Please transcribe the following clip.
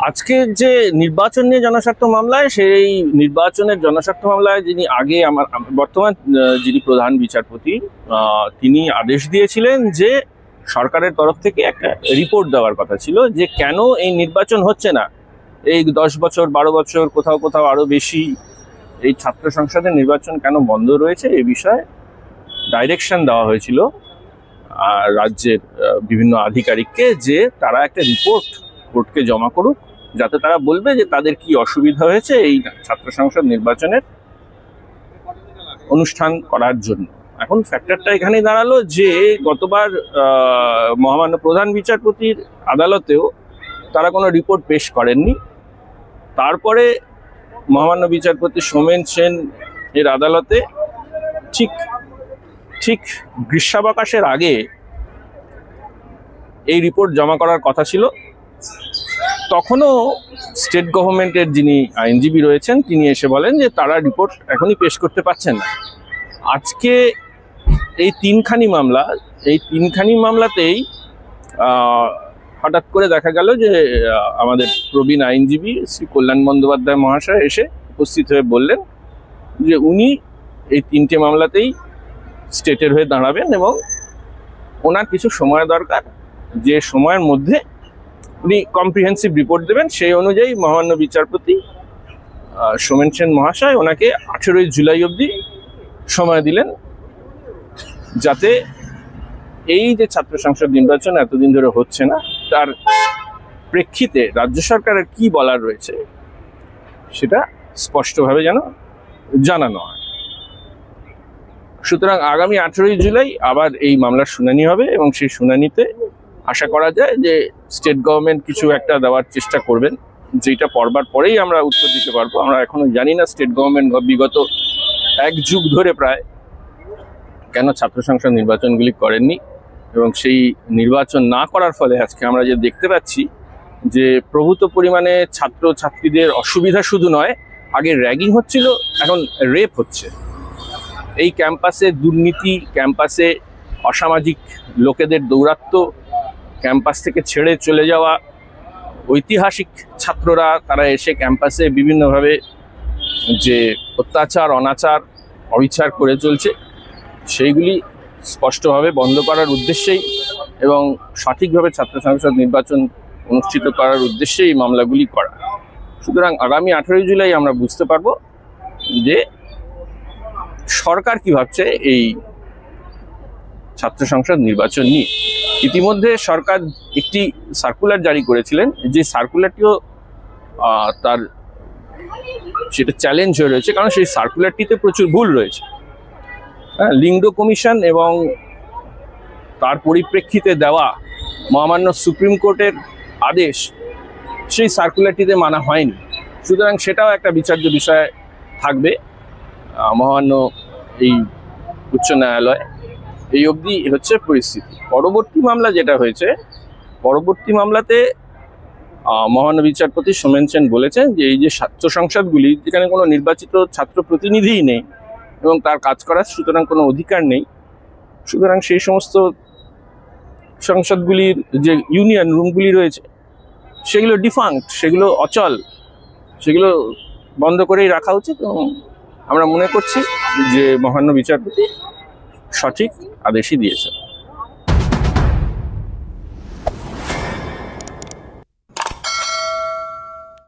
আজকে যে নির্বাচন নিয়ে জনস্বার্থ মামলায়, সেই নির্বাচনের জনস্বার্থ মামলায় যিনি আগে বর্তমান যিনি প্রধান বিচারপতি, তিনি আদেশ দিয়েছিলেন যে সরকারের তরফ থেকে একটা রিপোর্ট দেওয়ার কথা ছিল যে কেন এই নির্বাচন হচ্ছে না, এই 10 বছর 12 বছর কোথাও কোথাও আরো বেশি এই ছাত্র সংসদের নির্বাচন কেন বন্ধ রয়েছে, এই বিষয়ে ডাইরেকশন দেওয়া হয়েছিল রাজ্যের বিভিন্ন আধিকারিককে যে তারা একটা রিপোর্ট কোর্টকে জমা করুক, যাতে তারা বলবে যে তাদের কি অসুবিধা হয়েছে এই ছাত্র সংসদ নির্বাচনের অনুষ্ঠান করার জন্য। এখন ফ্যাক্টরটা এখানে দাঁড়ালো যে গতবার মহামান্য প্রধান বিচারপতির আদালতেও তারা কোনো রিপোর্ট পেশ করেননি। তারপরে মহামান্য বিচারপতি সোমেন সেন এর আদালতে ঠিক গ্রীষ্মাবকাশের আগে এই রিপোর্ট জমা করার কথা ছিল। তখনও স্টেট গভর্নমেন্টের যিনি আইনজীবী রয়েছেন তিনি এসে বলেন যে তারা রিপোর্ট এখনই পেশ করতে পারছেন না। আজকে এই তিনখানি মামলাতেই হঠাৎ করে দেখা গেল যে আমাদের প্রবীণ আইনজীবী শ্রী কল্যাণ বন্দ্যোপাধ্যায় মহাশয় এসে উপস্থিত হয়ে বললেন যে উনি এই তিনটে মামলাতেই স্টেটের হয়ে দাঁড়াবেন এবং ওনার কিছু সময় দরকার, যে সময়ের মধ্যে উনি কম্প্রিহেন্সিভ রিপোর্ট দেবেন। সেই অনুযায়ী মহামান্য বিচারপতি সোমেন সেন মহাশয় ওনাকে 18 জুলাই অবধি সময় দিলেন, যাতে এই যে ছাত্র সংসদ নির্বাচন এতদিন ধরে হচ্ছে না তার প্রেক্ষিতে রাজ্য সরকারের কি বলার রয়েছে সেটা স্পষ্টভাবে যেন জানানো হয়। সুতরাং আগামী 18 জুলাই আবার এই মামলার শুনানি হবে এবং সেই শুনানিতে আশা করা যায় যে স্টেট গভর্নমেন্ট কিছু একটা দেওয়ার চেষ্টা করবেন, যেটা পড়বার পরেই আমরা উত্তর দিতে পারবো। আমরা এখনো জানি না স্টেট গভর্নমেন্ট বিগত 1 যুগ ধরে প্রায় কেন ছাত্র সংসদ নির্বাচনগুলি করেননি, এবং সেই নির্বাচন না করার ফলে আজকে আমরা যে দেখতে পাচ্ছি যে প্রভূত পরিমাণে ছাত্র ছাত্রীদের অসুবিধা শুধু নয়, আগে র্যাগিং হচ্ছিল, এখন রেপ হচ্ছে। এই ক্যাম্পাসে দুর্নীতি, ক্যাম্পাসে অসামাজিক লোকেদের দৌরাত্ম্য, ক্যাম্পাস থেকে ছেড়ে চলে যাওয়া ঐতিহাসিক ছাত্ররা তারা এসে ক্যাম্পাসে বিভিন্নভাবে যে অত্যাচার, অনাচার, অবিচার করে চলছে, সেইগুলি স্পষ্টভাবে বন্ধ করার উদ্দেশ্যেই এবং সঠিকভাবে ছাত্র সংসদ নির্বাচন অনুষ্ঠিত করার উদ্দেশ্যেই এই মামলাগুলি করা। সুতরাং আগামী 18 জুলাই আমরা বুঝতে পারবো যে সরকার কি ভাবছে এই ছাত্র সংসদ নির্বাচন নিয়ে। ইতিমধ্যে সরকার একটি সার্কুলার জারি করেছিলেন, যে সার্কুলারটিও তার সেটা চ্যালেঞ্জ হয়ে রয়েছে, কারণ সেই সার্কুলারটিতে প্রচুর ভুল রয়েছে। লিঙ্গ কমিশন এবং তার পরিপ্রেক্ষিতে দেওয়া মহামান্য সুপ্রিম কোর্টের আদেশ সেই সার্কুলারটিতে মানা হয়নি। সুতরাং সেটাও একটা বিচার্য বিষয় থাকবে মহামান্য এই উচ্চ ন্যায়ালয়। এই অবধি হচ্ছে পরিস্থিতি। পরবর্তী মামলা যেটা হয়েছে, পরবর্তী মামলাতে মহামান্য বিচারপতি সোমেন সেন বলেছেন যে এই যে ছাত্র সংসদগুলি, যেখানে কোনো নির্বাচিত ছাত্র প্রতিনিধিই নেই এবং তার কাজ করার সুতরাং কোনো অধিকার নেই, সুতরাং সেই সমস্ত সংসদগুলির যে ইউনিয়ন রুমগুলি রয়েছে সেগুলো ডিফাঙ্ক্ট, সেগুলো অচল, সেগুলো বন্ধ করেই রাখা উচিত। এবং আমরা মনে করছি যে মহামান্য বিচারপতি সঠিক আদেশই দিয়েছেন।